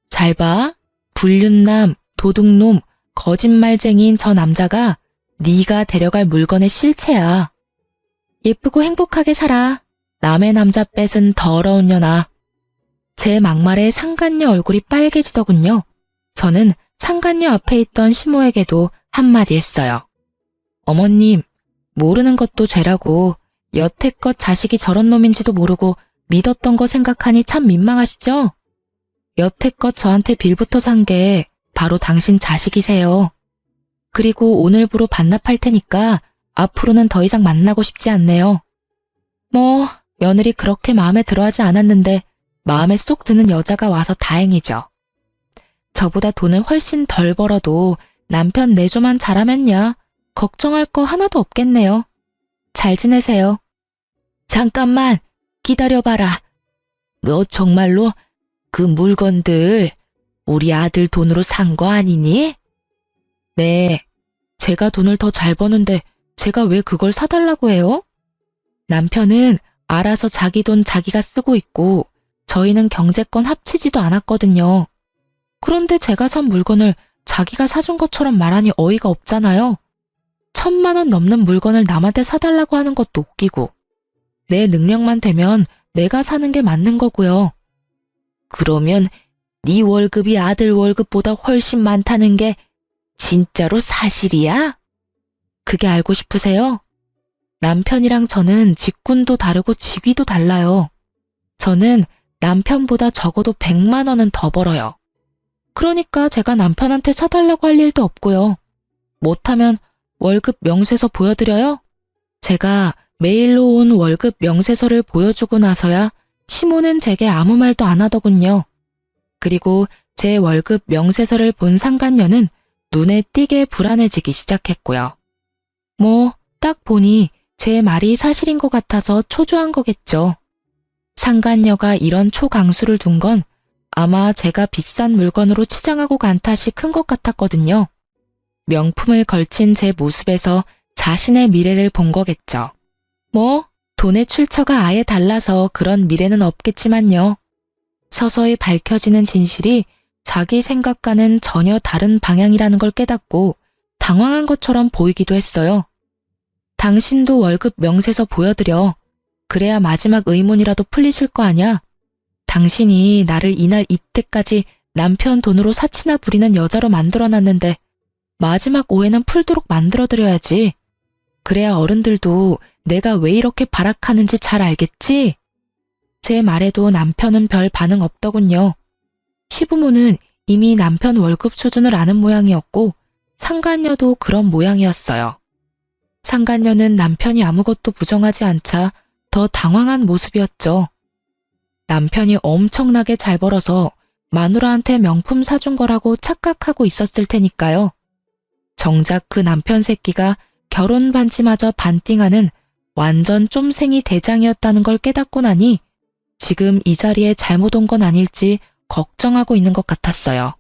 잘 봐. 불륜남, 도둑놈, 거짓말쟁이인 저 남자가 네가 데려갈 물건의 실체야. 예쁘고 행복하게 살아. 남의 남자 뺏은 더러운 년아. 제 막말에 상간녀 얼굴이 빨개지더군요. 저는 상간녀 앞에 있던 시모에게도 한마디 했어요. 어머님, 모르는 것도 죄라고 여태껏 자식이 저런 놈인지도 모르고 믿었던 거 생각하니 참 민망하시죠? 여태껏 저한테 빌부터 산 게 바로 당신 자식이세요. 그리고 오늘부로 반납할 테니까 앞으로는 더 이상 만나고 싶지 않네요. 뭐 며느리 그렇게 마음에 들어하지 않았는데 마음에 쏙 드는 여자가 와서 다행이죠. 저보다 돈을 훨씬 덜 벌어도 남편 내조만 잘하면야 걱정할 거 하나도 없겠네요. 잘 지내세요. 잠깐만 기다려봐라. 너 정말로 그 물건들 우리 아들 돈으로 산 거 아니니? 네, 제가 돈을 더 잘 버는데 제가 왜 그걸 사달라고 해요? 남편은 알아서 자기 돈 자기가 쓰고 있고 저희는 경제권 합치지도 않았거든요. 그런데 제가 산 물건을 자기가 사준 것처럼 말하니 어이가 없잖아요. 1,000만 원 넘는 물건을 남한테 사달라고 하는 것도 웃기고 내 능력만 되면 내가 사는 게 맞는 거고요. 그러면 네 월급이 아들 월급보다 훨씬 많다는 게 진짜로 사실이야? 그게 알고 싶으세요? 남편이랑 저는 직군도 다르고 직위도 달라요. 저는 남편보다 적어도 100만 원은 더 벌어요. 그러니까 제가 남편한테 사달라고 할 일도 없고요. 못하면 월급 명세서 보여드려요? 제가 메일로 온 월급 명세서를 보여주고 나서야 시모는 제게 아무 말도 안 하더군요. 그리고 제 월급 명세서를 본 상간녀는 눈에 띄게 불안해지기 시작했고요. 딱 보니 제 말이 사실인 것 같아서 초조한 거겠죠. 상간녀가 이런 초강수를 둔 건 아마 제가 비싼 물건으로 치장하고 간 탓이 큰 것 같았거든요. 명품을 걸친 제 모습에서 자신의 미래를 본 거겠죠. 돈의 출처가 아예 달라서 그런 미래는 없겠지만요. 서서히 밝혀지는 진실이 자기 생각과는 전혀 다른 방향이라는 걸 깨닫고 당황한 것처럼 보이기도 했어요. 당신도 월급 명세서 보여드려. 그래야 마지막 의문이라도 풀리실 거 아냐? 당신이 나를 이날 이때까지 남편 돈으로 사치나 부리는 여자로 만들어놨는데 마지막 오해는 풀도록 만들어드려야지. 그래야 어른들도 내가 왜 이렇게 발악하는지 잘 알겠지? 제 말에도 남편은 별 반응 없더군요. 시부모는 이미 남편 월급 수준을 아는 모양이었고 상간녀도 그런 모양이었어요. 상간녀는 남편이 아무것도 부정하지 않자 더 당황한 모습이었죠. 남편이 엄청나게 잘 벌어서 마누라한테 명품 사준 거라고 착각하고 있었을 테니까요. 정작 그 남편 새끼가 결혼 반지마저 반띵하는 완전 쫌생이 대장이었다는 걸 깨닫고 나니 지금 이 자리에 잘못 온 건 아닐지 걱정하고 있는 것 같았어요.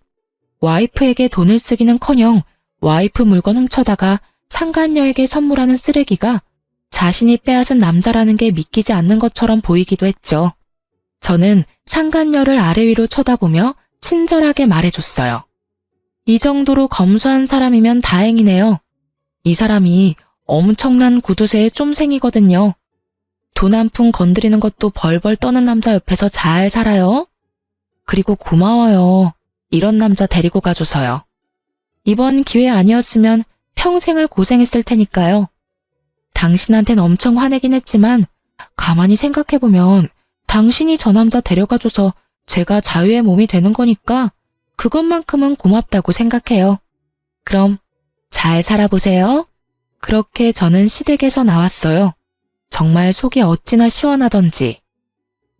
와이프에게 돈을 쓰기는커녕 와이프 물건 훔쳐다가 상간녀에게 선물하는 쓰레기가 자신이 빼앗은 남자라는 게 믿기지 않는 것처럼 보이기도 했죠. 저는 상간녀를 아래 위로 쳐다보며 친절하게 말해줬어요. 이 정도로 검소한 사람이면 다행이네요. 이 사람이 엄청난 구두쇠의 쫌생이거든요. 돈 한 푼 건드리는 것도 벌벌 떠는 남자 옆에서 잘 살아요. 그리고 고마워요. 이런 남자 데리고 가줘서요. 이번 기회 아니었으면 평생을 고생했을 테니까요. 당신한텐 엄청 화내긴 했지만 가만히 생각해보면 당신이 저 남자 데려가줘서 제가 자유의 몸이 되는 거니까 그것만큼은 고맙다고 생각해요. 그럼 잘 살아보세요. 그렇게 저는 시댁에서 나왔어요. 정말 속이 어찌나 시원하던지.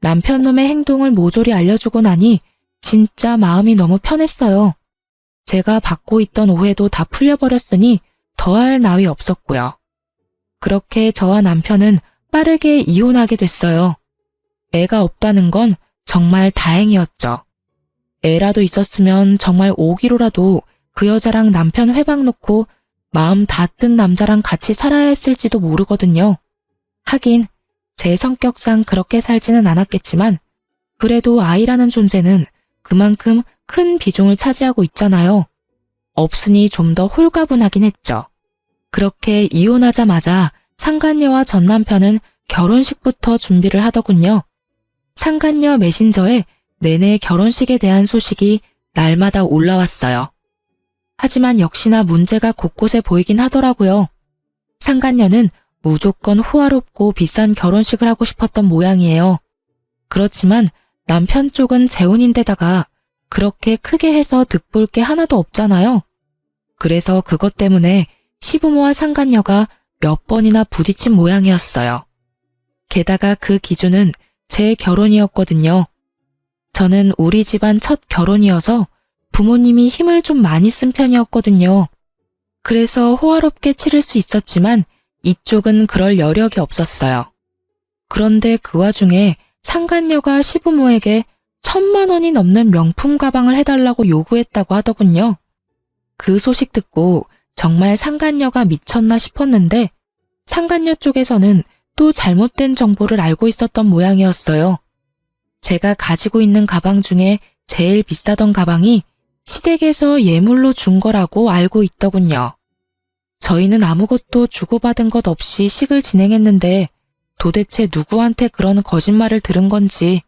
남편 놈의 행동을 모조리 알려주고 나니 진짜 마음이 너무 편했어요. 제가 받고 있던 오해도 다 풀려버렸으니 더할 나위 없었고요. 그렇게 저와 남편은 빠르게 이혼하게 됐어요. 애가 없다는 건 정말 다행이었죠. 애라도 있었으면 정말 5kg라도 그 여자랑 남편 회방 놓고 마음 다 뜬 남자랑 같이 살아야 했을지도 모르거든요. 하긴 제 성격상 그렇게 살지는 않았겠지만 그래도 아이라는 존재는 그만큼 큰 비중을 차지하고 있잖아요. 없으니 좀 더 홀가분하긴 했죠. 그렇게 이혼하자마자 상간녀와 전 남편은 결혼식부터 준비를 하더군요. 상간녀 메신저에 내내 결혼식에 대한 소식이 날마다 올라왔어요. 하지만 역시나 문제가 곳곳에 보이긴 하더라고요. 상간녀는 무조건 호화롭고 비싼 결혼식을 하고 싶었던 모양이에요. 그렇지만 남편 쪽은 재혼인데다가 그렇게 크게 해서 득볼 게 하나도 없잖아요. 그래서 그것 때문에 시부모와 상간녀가 몇 번이나 부딪힌 모양이었어요. 게다가 그 기준은 제 결혼이었거든요. 저는 우리 집안 첫 결혼이어서 부모님이 힘을 좀 많이 쓴 편이었거든요. 그래서 호화롭게 치를 수 있었지만 이쪽은 그럴 여력이 없었어요. 그런데 그 와중에 상간녀가 시부모에게 1,000만 원이 넘는 명품 가방을 해달라고 요구했다고 하더군요. 그 소식 듣고 정말 상간녀가 미쳤나 싶었는데 상간녀 쪽에서는 또 잘못된 정보를 알고 있었던 모양이었어요. 제가 가지고 있는 가방 중에 제일 비싸던 가방이 시댁에서 예물로 준 거라고 알고 있더군요. 저희는 아무것도 주고받은 것 없이 식을 진행했는데 도대체 누구한테 그런 거짓말을 들은 건지.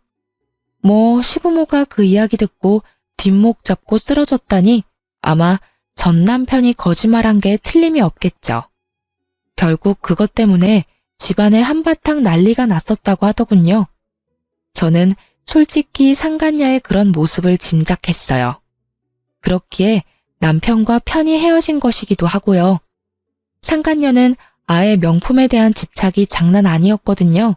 시부모가 그 이야기 듣고 뒷목 잡고 쓰러졌다니 아마 전 남편이 거짓말한 게 틀림이 없겠죠. 결국 그것 때문에 집안에 한바탕 난리가 났었다고 하더군요. 저는 솔직히 상간녀의 그런 모습을 짐작했어요. 그렇기에 남편과 편히 헤어진 것이기도 하고요. 상간녀는 아예 명품에 대한 집착이 장난 아니었거든요.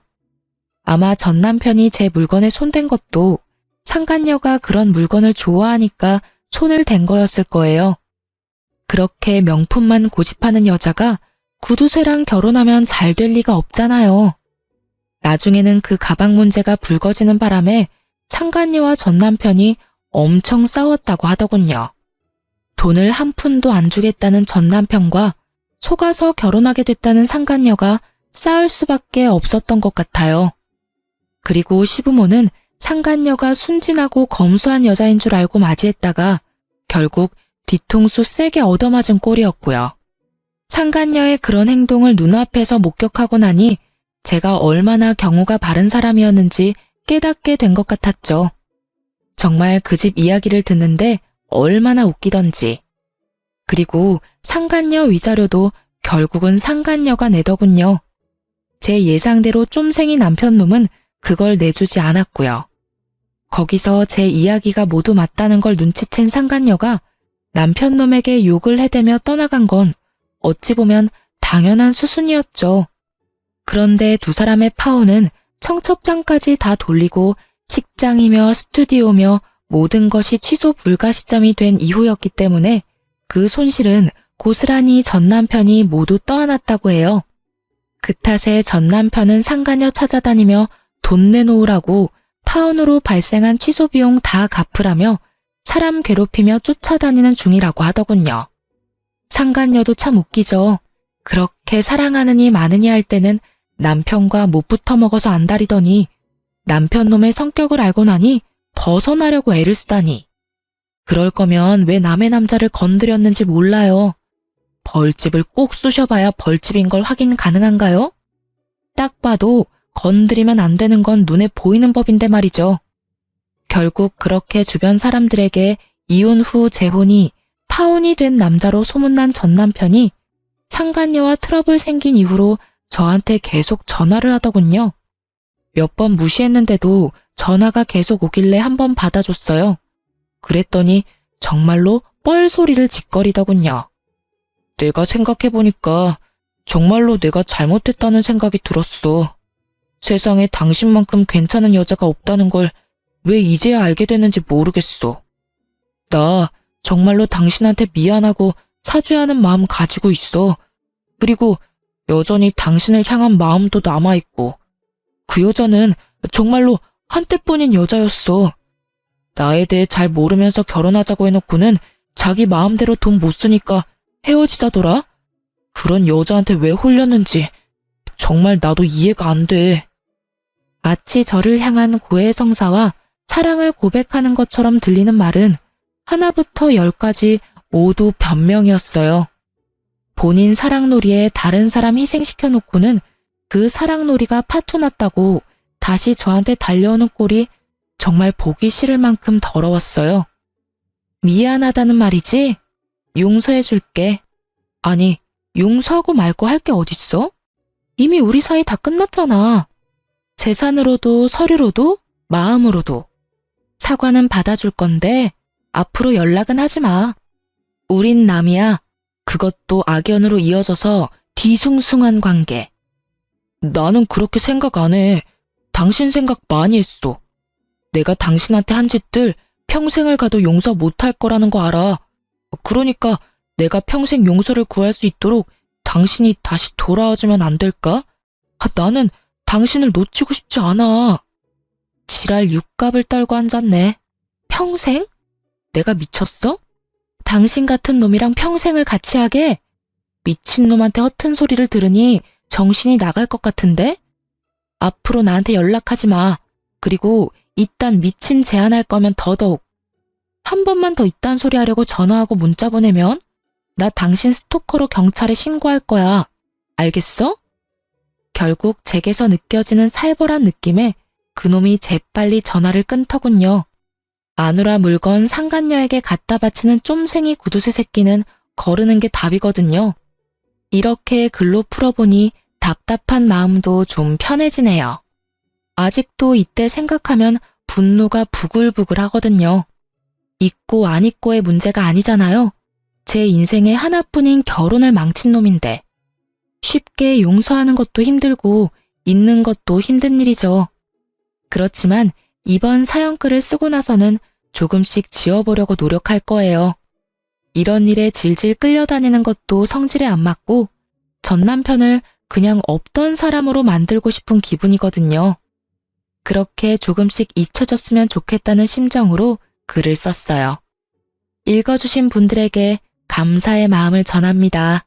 아마 전 남편이 제 물건에 손댄 것도 상간녀가 그런 물건을 좋아하니까 손을 댄 거였을 거예요. 그렇게 명품만 고집하는 여자가 구두쇠랑 결혼하면 잘 될 리가 없잖아요. 나중에는 그 가방 문제가 불거지는 바람에 상간녀와 전 남편이 엄청 싸웠다고 하더군요. 돈을 한 푼도 안 주겠다는 전 남편과 속아서 결혼하게 됐다는 상간녀가 싸울 수밖에 없었던 것 같아요. 그리고 시부모는 상간녀가 순진하고 검소한 여자인 줄 알고 맞이했다가 결국 뒤통수 세게 얻어맞은 꼴이었고요. 상간녀의 그런 행동을 눈앞에서 목격하고 나니 제가 얼마나 경우가 바른 사람이었는지 깨닫게 된 것 같았죠. 정말 그 집 이야기를 듣는데 얼마나 웃기던지. 그리고 상간녀 위자료도 결국은 상간녀가 내더군요. 제 예상대로 쫌생이 남편놈은 그걸 내주지 않았고요. 거기서 제 이야기가 모두 맞다는 걸 눈치챈 상간녀가 남편놈에게 욕을 해대며 떠나간 건 어찌 보면 당연한 수순이었죠. 그런데 두 사람의 파혼은 청첩장까지 다 돌리고 식장이며 스튜디오며 모든 것이 취소 불가 시점이 된 이후였기 때문에 그 손실은 고스란히 전 남편이 모두 떠안았다고 해요. 그 탓에 전 남편은 상간녀 찾아다니며 돈 내놓으라고 파혼으로 발생한 취소 비용 다 갚으라며 사람 괴롭히며 쫓아다니는 중이라고 하더군요. 상간녀도 참 웃기죠. 그렇게 사랑하느니 마느니 할 때는 남편과 못 붙어 먹어서 안달이더니 남편놈의 성격을 알고 나니 벗어나려고 애를 쓰다니. 그럴 거면 왜 남의 남자를 건드렸는지 몰라요. 벌집을 꼭 쑤셔봐야 벌집인 걸 확인 가능한가요? 딱 봐도 건드리면 안 되는 건 눈에 보이는 법인데 말이죠. 결국 그렇게 주변 사람들에게 이혼 후 재혼이 파혼이 된 남자로 소문난 전 남편이 상간녀와 트러블 생긴 이후로 저한테 계속 전화를 하더군요. 몇 번 무시했는데도 전화가 계속 오길래 한번 받아줬어요. 그랬더니 정말로 뻘소리를 짓거리더군요. 내가 생각해보니까 정말로 내가 잘못했다는 생각이 들었어. 세상에 당신만큼 괜찮은 여자가 없다는 걸 왜 이제야 알게 됐는지 모르겠어. 나 정말로 당신한테 미안하고 사죄하는 마음 가지고 있어. 그리고 여전히 당신을 향한 마음도 남아있고. 그 여자는 정말로 한때뿐인 여자였어. 나에 대해 잘 모르면서 결혼하자고 해놓고는 자기 마음대로 돈 못 쓰니까 헤어지자더라? 그런 여자한테 왜 홀렸는지 정말 나도 이해가 안 돼. 마치 저를 향한 고해성사와 사랑을 고백하는 것처럼 들리는 말은 하나부터 10까지 모두 변명이었어요. 본인 사랑놀이에 다른 사람 희생시켜놓고는 그 사랑놀이가 파토났다고 다시 저한테 달려오는 꼴이 정말 보기 싫을 만큼 더러웠어요. 미안하다는 말이지? 용서해줄게. 아니, 용서하고 말고 할 게 어딨어? 이미 우리 사이 다 끝났잖아. 재산으로도 서류로도 마음으로도. 사과는 받아줄 건데 앞으로 연락은 하지 마. 우린 남이야. 그것도 악연으로 이어져서 뒤숭숭한 관계. 나는 그렇게 생각 안 해. 당신 생각 많이 했어. 내가 당신한테 한 짓들 평생을 가도 용서 못할 거라는 거 알아. 그러니까 내가 평생 용서를 구할 수 있도록 당신이 다시 돌아와주면 안 될까? 나는 당신을 놓치고 싶지 않아. 지랄 육갑을 떨고 앉았네. 평생? 내가 미쳤어? 당신 같은 놈이랑 평생을 같이 하게? 미친놈한테 허튼 소리를 들으니 정신이 나갈 것 같은데? 앞으로 나한테 연락하지 마. 그리고 이딴 미친 제안할 거면 더더욱. 한 번만 더 이딴 소리 하려고 전화하고 문자 보내면 나 당신 스토커로 경찰에 신고할 거야. 알겠어? 결국 제게서 느껴지는 살벌한 느낌에 그놈이 재빨리 전화를 끊더군요. 마누라 물건 상간녀에게 갖다 바치는 쫌생이 구두쇠 새끼는 거르는 게 답이거든요. 이렇게 글로 풀어보니 답답한 마음도 좀 편해지네요. 아직도 이때 생각하면 분노가 부글부글 하거든요. 있고 안 있고의 문제가 아니잖아요. 제 인생의 하나뿐인 결혼을 망친 놈인데. 쉽게 용서하는 것도 힘들고 잊는 것도 힘든 일이죠. 그렇지만 이번 사연글을 쓰고 나서는 조금씩 지워보려고 노력할 거예요. 이런 일에 질질 끌려다니는 것도 성질에 안 맞고 전 남편을 그냥 없던 사람으로 만들고 싶은 기분이거든요. 그렇게 조금씩 잊혀졌으면 좋겠다는 심정으로 글을 썼어요. 읽어주신 분들에게 감사의 마음을 전합니다.